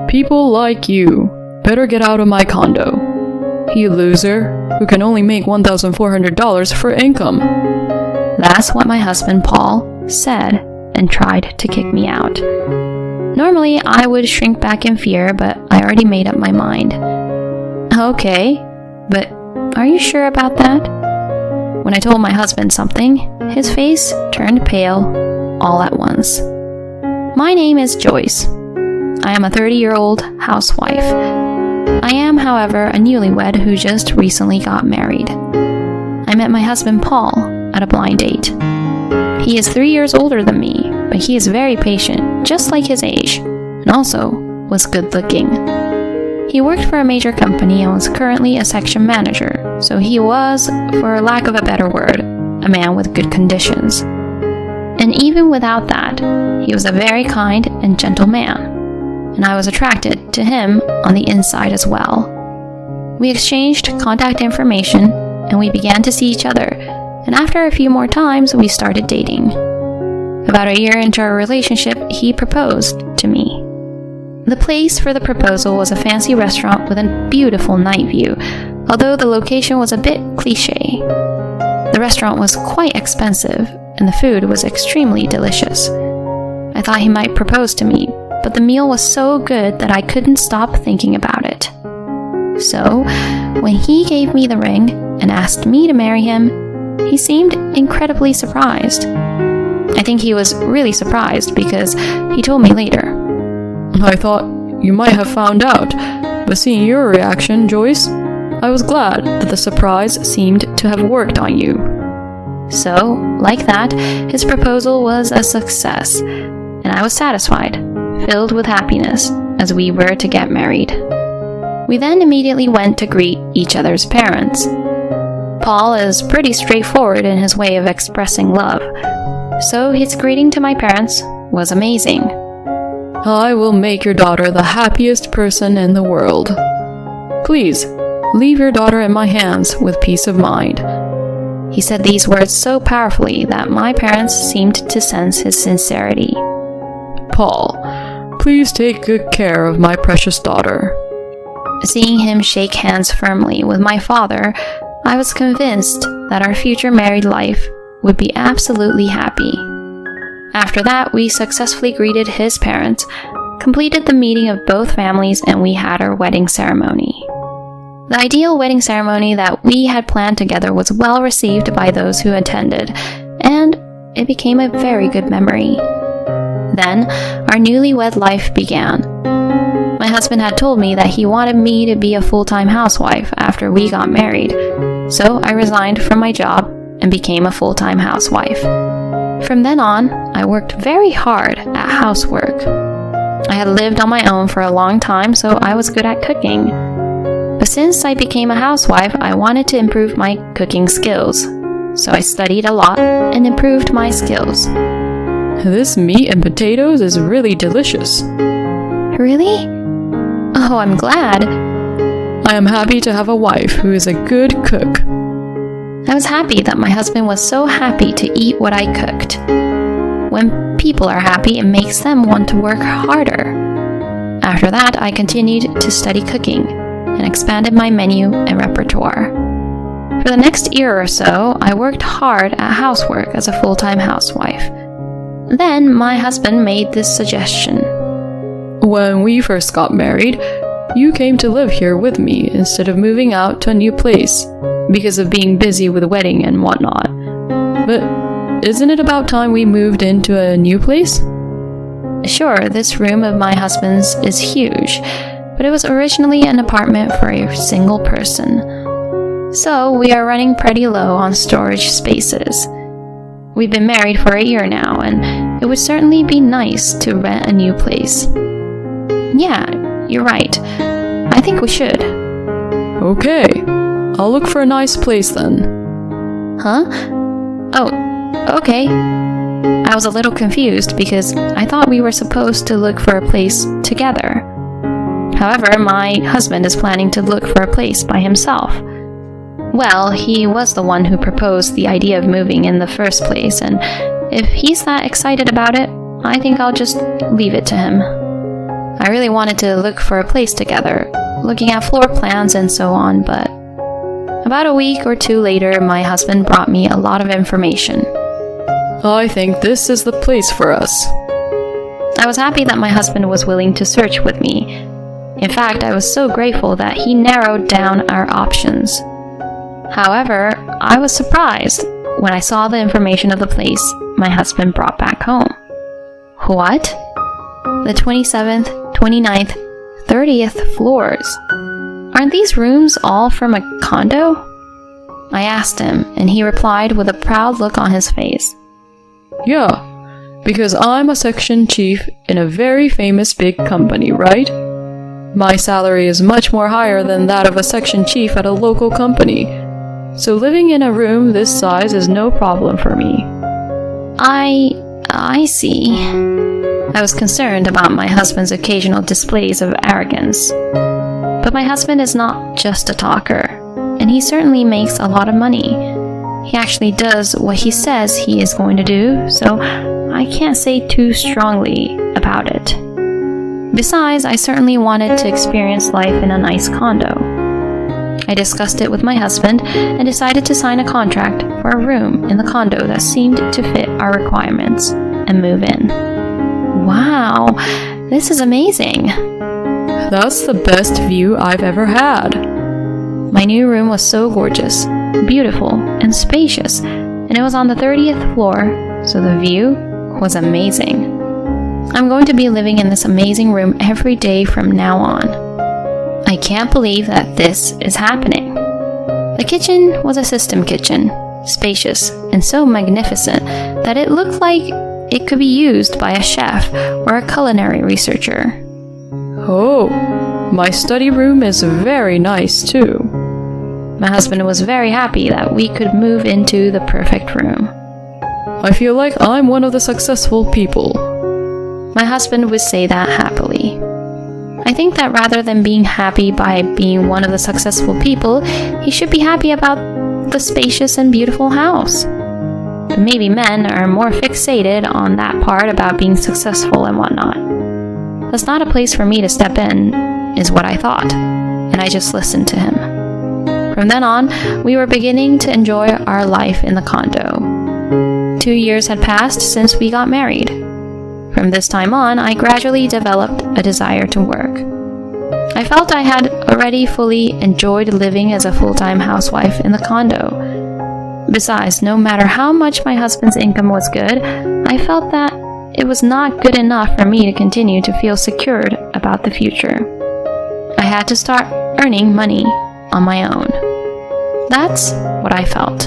People like you better get out of my condo. You loser, who can only make $1,400 for income. That's what my husband Paul said and tried to kick me out. Normally, I would shrink back in fear, but I already made up my mind. Okay, but are you sure about that? When I told my husband something, his face turned pale all at once. My name is Joyce. I am a 30-year-old housewife. I am, however, a newlywed who just recently got married. I met my husband Paul at a blind date. He is 3 years older than me, but he is very patient, just like his age, and also was good looking. He worked for a major company and was currently a section manager, so he was, for lack of a better word, a man with good conditions. And even without that, he was a very kind and gentle man, and I was attracted to him on the inside as well. We exchanged contact information, and we began to see each other, and after a few more times, we started dating. About a year into our relationship, he proposed to me. The place for the proposal was a fancy restaurant with a beautiful night view, although the location was a bit cliché. The restaurant was quite expensive, and the food was extremely delicious. I thought he might propose to me, but the meal was so good that I couldn't stop thinking about it. So, when he gave me the ring and asked me to marry him, he seemed incredibly surprised. I think he was really surprised because he told me later. I thought you might have found out, but seeing your reaction, Joyce, I was glad that the surprise seemed to have worked on you. So, like that, his proposal was a success, and I was satisfied, filled with happiness, as we were to get married. We then immediately went to greet each other's parents. Paul is pretty straightforward in his way of expressing love, so his greeting to my parents was amazing. I will make your daughter the happiest person in the world. Please, leave your daughter in my hands with peace of mind. He said these words so powerfully that my parents seemed to sense his sincerity. Paul, please take good care of my precious daughter. Seeing him shake hands firmly with my father, I was convinced that our future married life would be absolutely happy. After that, we successfully greeted his parents, completed the meeting of both families, and we had our wedding ceremony. The ideal wedding ceremony that we had planned together was well received by those who attended, and it became a very good memory. Then, our newlywed life began. My husband had told me that he wanted me to be a full-time housewife after we got married, so I resigned from my job and became a full-time housewife. From then on, I worked very hard at housework. I had lived on my own for a long time, so I was good at cooking. But since I became a housewife, I wanted to improve my cooking skills. So I studied a lot and improved my skills. This meat and potatoes is really delicious. Really? Oh, I'm glad. I am happy to have a wife who is a good cook. I was happy that my husband was so happy to eat what I cooked. When people are happy, it makes them want to work harder. After that, I continued to study cooking and expanded my menu and repertoire. For the next year or so, I worked hard at housework as a full-time housewife. Then my husband made this suggestion. When we first got married, you came to live here with me instead of moving out to a new place because of being busy with the wedding and whatnot. But isn't it about time we moved into a new place? Sure, this room of my husband's is huge, but it was originally an apartment for a single person. So we are running pretty low on storage spaces. We've been married for a year now, and it would certainly be nice to rent a new place. Yeah, you're right. I think we should. Okay, I'll look for a nice place then. Huh? Oh, okay. I was a little confused because I thought we were supposed to look for a place together. However, my husband is planning to look for a place by himself. Well, he was the one who proposed the idea of moving in the first place, and if he's that excited about it, I think I'll just leave it to him. I really wanted to look for a place together, looking at floor plans and so on, but about a week or two later, my husband brought me a lot of information. I think this is the place for us. I was happy that my husband was willing to search with me. In fact, I was so grateful that he narrowed down our options. However, I was surprised when I saw the information of the place my husband brought back home. What? The 27th, 29th, 30th floors. Aren't these rooms all from a condo? I asked him, and he replied with a proud look on his face. Yeah, because I'm a section chief in a very famous big company, right? My salary is much more higher than that of a section chief at a local company, so living in a room this size is no problem for me. I see. I was concerned about my husband's occasional displays of arrogance. But my husband is not just a talker, and he certainly makes a lot of money. He actually does what he says he is going to do, so I can't say too strongly about it. Besides, I certainly wanted to experience life in a nice condo. I discussed it with my husband and decided to sign a contract for a room in the condo that seemed to fit our requirements and move in. Wow, this is amazing. That's the best view I've ever had. My new room was so gorgeous, beautiful, and spacious, and it was on the 30th floor, so the view was amazing. I'm going to be living in this amazing room every day from now on. I can't believe that this is happening. The kitchen was a system kitchen, spacious and so magnificent that it looked like it could be used by a chef or a culinary researcher. Oh, my study room is very nice too. My husband was very happy that we could move into the perfect room. I feel like I'm one of the successful people. My husband would say that happily. I think that rather than being happy by being one of the successful people, he should be happy about the spacious and beautiful house. But maybe men are more fixated on that part about being successful and whatnot. That's not a place for me to step in, is what I thought, and I just listened to him. From then on, we were beginning to enjoy our life in the condo. 2 years had passed since we got married. From this time on, I gradually developed a desire to work. I felt I had already fully enjoyed living as a full-time housewife in the condo. Besides, no matter how much my husband's income was good, I felt that it was not good enough for me to continue to feel secured about the future. I had to start earning money on my own. That's what I felt.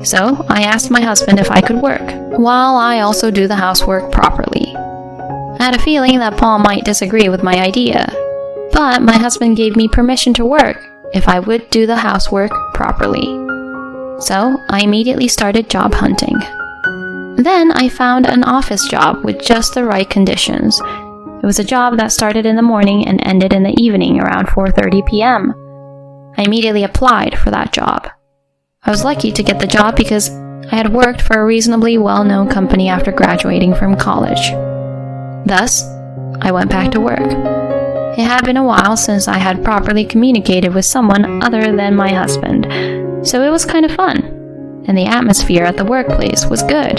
So I asked my husband if I could work, while I also do the housework properly. I had a feeling that Paul might disagree with my idea, but my husband gave me permission to work if I would do the housework properly. So I immediately started job hunting. Then I found an office job with just the right conditions. It was a job that started in the morning and ended in the evening around 4:30 p.m. I immediately applied for that job. I was lucky to get the job because I had worked for a reasonably well-known company after graduating from college. Thus, I went back to work. It had been a while since I had properly communicated with someone other than my husband, so it was kind of fun, and the atmosphere at the workplace was good.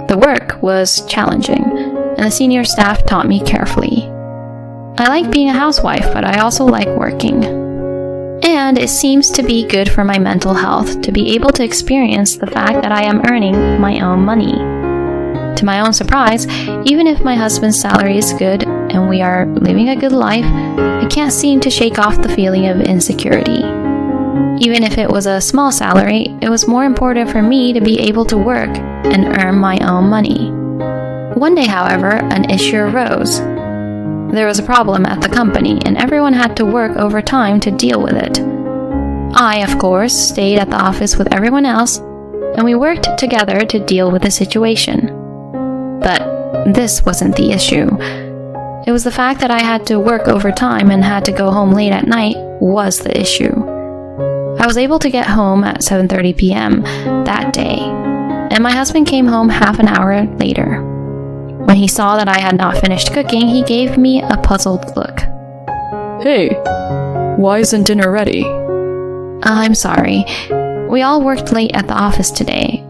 The work was challenging, and the senior staff taught me carefully. I like being a housewife, but I also like working. And it seems to be good for my mental health to be able to experience the fact that I am earning my own money. To my own surprise, even if my husband's salary is good and we are living a good life, I can't seem to shake off the feeling of insecurity. Even if it was a small salary, it was more important for me to be able to work and earn my own money. One day, however, an issue arose. There was a problem at the company, and everyone had to work overtime to deal with it. I, of course, stayed at the office with everyone else, and we worked together to deal with the situation. But this wasn't the issue. It was the fact that I had to work overtime and had to go home late at night was the issue. I was able to get home at 7:30 p.m. that day, and my husband came home half an hour later. When he saw that I had not finished cooking, he gave me a puzzled look. Hey, why isn't dinner ready? I'm sorry. We all worked late at the office today,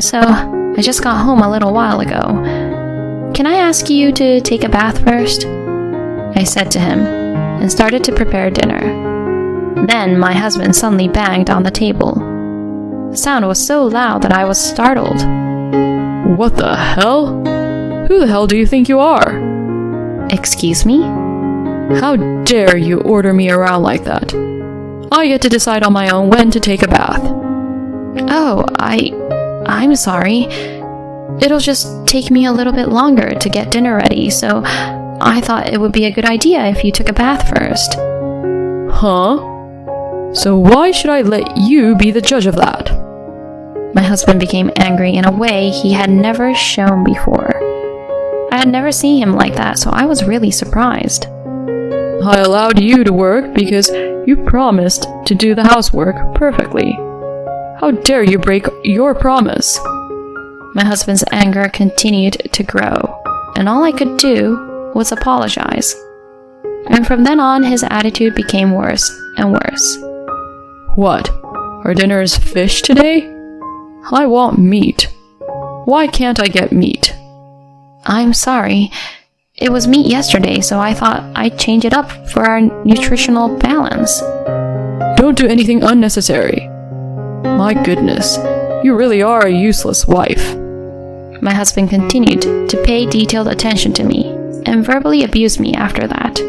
so I just got home a little while ago. Can I ask you to take a bath first? I said to him, and started to prepare dinner. Then my husband suddenly banged on the table. The sound was so loud that I was startled. What the hell? Who the hell do you think you are? Excuse me? How dare you order me around like that? I get to decide on my own when to take a bath. Oh, I'm sorry. It'll just take me a little bit longer to get dinner ready, so I thought it would be a good idea if you took a bath first. Huh? So why should I let you be the judge of that? My husband became angry in a way he had never shown before. I had never seen him like that, so I was really surprised. I allowed you to work because you promised to do the housework perfectly. How dare you break your promise? My husband's anger continued to grow, and all I could do was apologize. And from then on, his attitude became worse and worse. What? Our dinner is fish today? I want meat. Why can't I get meat? I'm sorry. It was meat yesterday, so I thought I'd change it up for our nutritional balance. Don't do anything unnecessary. My goodness, you really are a useless wife. My husband continued to pay detailed attention to me and verbally abused me after that.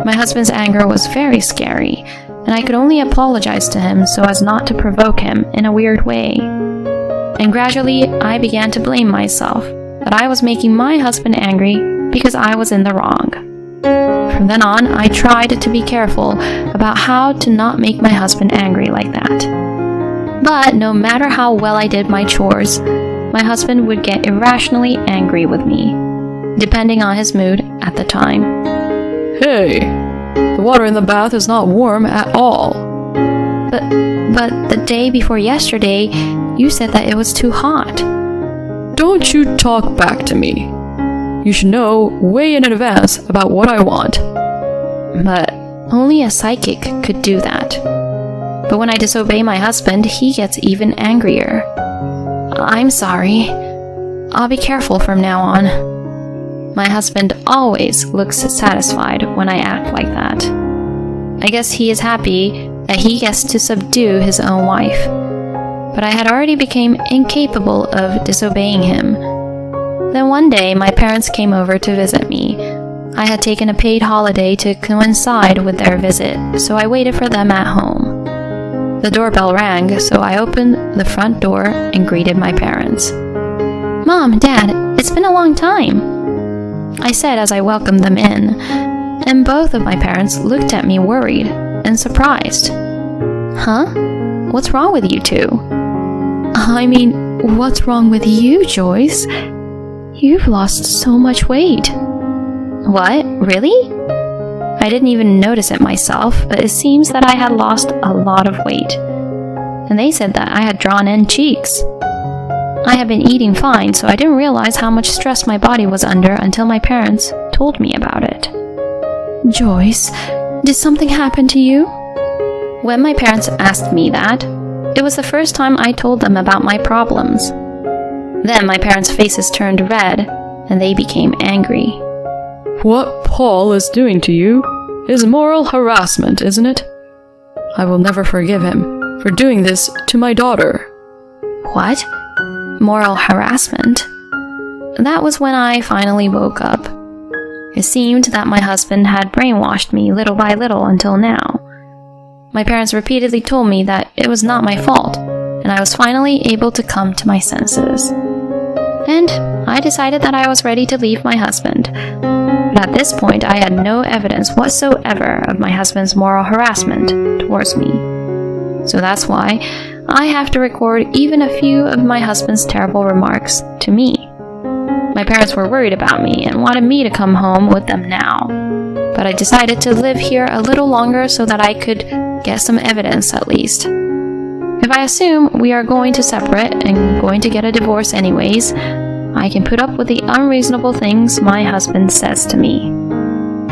My husband's anger was very scary, and I could only apologize to him so as not to provoke him in a weird way. And gradually, I began to blame myself that I was making my husband angry because I was in the wrong. From then on, I tried to be careful about how to not make my husband angry like that. But no matter how well I did my chores, my husband would get irrationally angry with me, depending on his mood at the time. Hey, the water in the bath is not warm at all. But the day before yesterday, you said that it was too hot. Don't you talk back to me. You should know way in advance about what I want. But only a psychic could do that. But when I disobey my husband, he gets even angrier. I'm sorry. I'll be careful from now on. My husband always looks satisfied when I act like that. I guess he is happy that he gets to subdue his own wife. But I had already become incapable of disobeying him. Then one day, my parents came over to visit me. I had taken a paid holiday to coincide with their visit, so I waited for them at home. The doorbell rang, so I opened the front door and greeted my parents. Mom, Dad, it's been a long time, I said as I welcomed them in, and both of my parents looked at me worried and surprised. Huh? What's wrong with you two? I mean, what's wrong with you, Joyce? You've lost so much weight. What? Really? I didn't even notice it myself, but it seems that I had lost a lot of weight. And they said that I had drawn in cheeks. I had been eating fine, so I didn't realize how much stress my body was under until my parents told me about it. Joyce, did something happen to you? When my parents asked me that, it was the first time I told them about my problems. Then my parents' faces turned red, and they became angry. What Paul is doing to you is moral harassment, isn't it? I will never forgive him for doing this to my daughter. What? Moral harassment? That was when I finally woke up. It seemed that my husband had brainwashed me little by little until now. My parents repeatedly told me that it was not my fault, and I was finally able to come to my senses. And I decided that I was ready to leave my husband. But at this point, I had no evidence whatsoever of my husband's moral harassment towards me. So that's why I have to record even a few of my husband's terrible remarks to me. My parents were worried about me and wanted me to come home with them now. But I decided to live here a little longer so that I could get some evidence at least. If I assume we are going to separate and going to get a divorce anyways, I I can put up with the unreasonable things my husband says to me.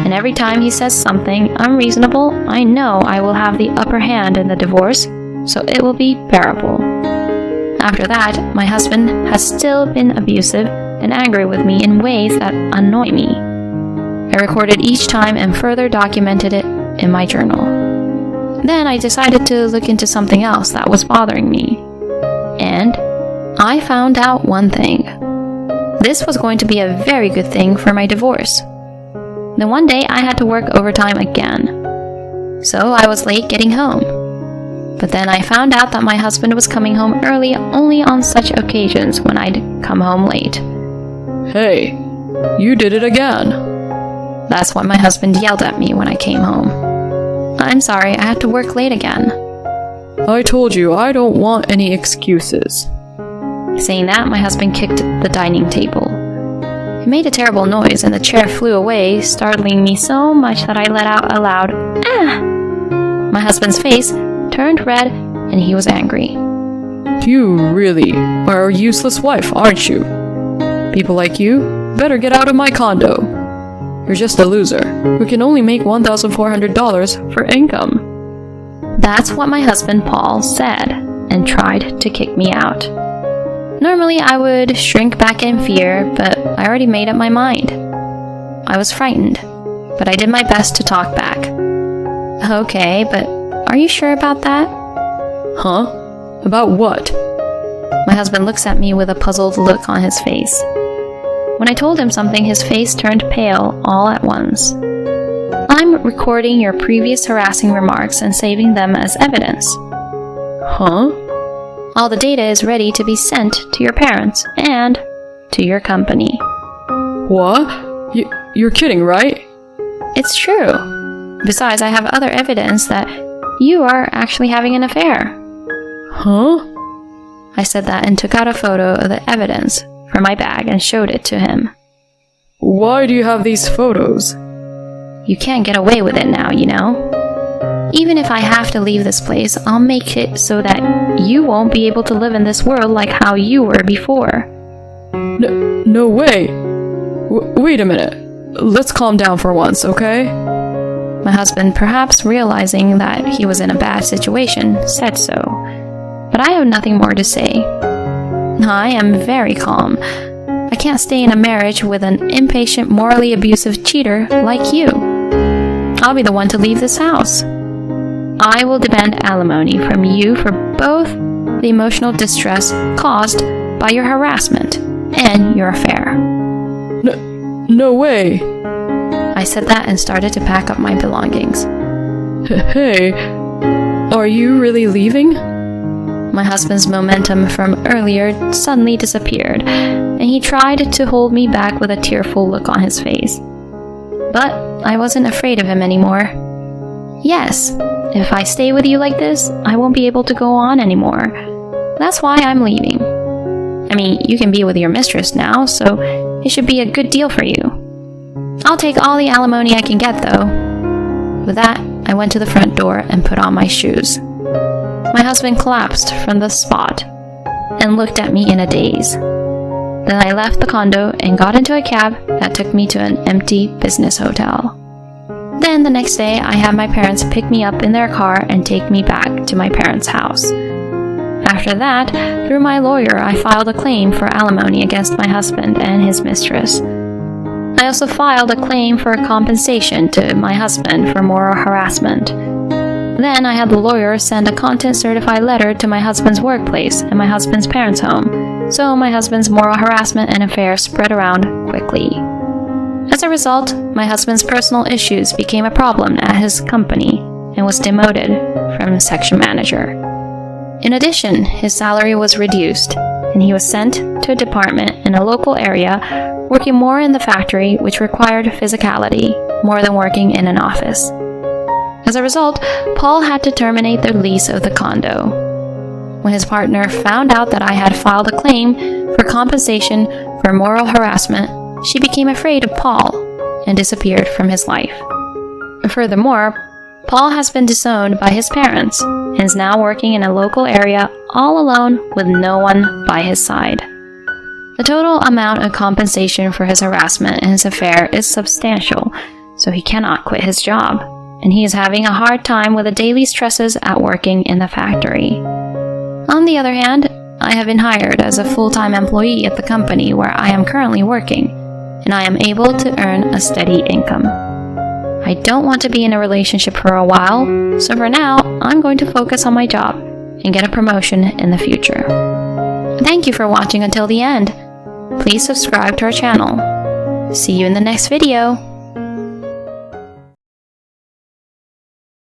And every time he says something unreasonable, I know I will have the upper hand in the divorce, so it will be bearable. After that, my husband has still been abusive and angry with me in ways that annoy me. I recorded each time and further documented it in my journal. Then I decided to look into something else that was bothering me. And I found out one thing. This was going to be a very good thing for my divorce. Then one day I had to work overtime again. So I was late getting home. But then I found out that my husband was coming home early only on such occasions when I'd come home late. Hey, you did it again. That's what my husband yelled at me when I came home. I'm sorry, I had to work late again. I told you I don't want any excuses. Saying that, my husband kicked the dining table. It made a terrible noise and the chair flew away, startling me so much that I let out a loud, "Ah!" My husband's face turned red and he was angry. You really are a useless wife, aren't you? People like you better get out of my condo. You're just a loser who can only make $1,400 for income. That's what my husband Paul said and tried to kick me out. Normally I would shrink back in fear, but I already made up my mind. I was frightened, but I did my best to talk back. Okay, but are you sure about that? Huh? About what? My husband looks at me with a puzzled look on his face. When I told him something, his face turned pale all at once. I'm recording your previous harassing remarks and saving them as evidence. Huh? All the data is ready to be sent to your parents and to your company. What? You're kidding, right? It's true. Besides, I have other evidence that you are actually having an affair. Huh? I said that and took out a photo of the evidence from my bag and showed it to him. Why do you have these photos? You can't get away with it now, you know. Even if I have to leave this place, I'll make it so that you won't be able to live in this world like how you were before. No way. Wait a minute. Let's calm down for once, okay? My husband, perhaps realizing that he was in a bad situation, said so. But I have nothing more to say. I am very calm. I can't stay in a marriage with an impatient, morally abusive cheater like you. I'll be the one to leave this house. I will demand alimony from you for both the emotional distress caused by your harassment and your affair. No way. I said that and started to pack up my belongings. Hey, are you really leaving? My husband's momentum from earlier suddenly disappeared, and he tried to hold me back with a tearful look on his face. But I wasn't afraid of him anymore. Yes, if I stay with you like this, I won't be able to go on anymore. That's why I'm leaving. I mean, you can be with your mistress now, so it should be a good deal for you. I'll take all the alimony I can get, though. With that, I went to the front door and put on my shoes. My husband collapsed from the spot and looked at me in a daze. Then I left the condo and got into a cab that took me to an empty business hotel. Then the next day, I had my parents pick me up in their car and take me back to my parents' house. After that, through my lawyer, I filed a claim for alimony against my husband and his mistress. I also filed a claim for compensation to my husband for moral harassment. Then I had the lawyer send a content-certified letter to my husband's workplace and my husband's parents' home, so my husband's moral harassment and affair spread around quickly. As a result, my husband's personal issues became a problem at his company and was demoted from section manager. In addition, his salary was reduced, and he was sent to a department in a local area working more in the factory, which required physicality more than working in an office. As a result, Paul had to terminate the lease of the condo. When his partner found out that I had filed a claim for compensation for moral harassment, she became afraid of Paul and disappeared from his life. Furthermore, Paul has been disowned by his parents and is now working in a local area all alone with no one by his side. The total amount of compensation for his harassment and his affair is substantial, so he cannot quit his job, and he is having a hard time with the daily stresses at working in the factory. On the other hand, I have been hired as a full-time employee at the company where I am currently working, and I am able to earn a steady income. I don't want to be in a relationship for a while, so for now, I'm going to focus on my job and get a promotion in the future. Thank you for watching until the end. Please subscribe to our channel. See you in the next video.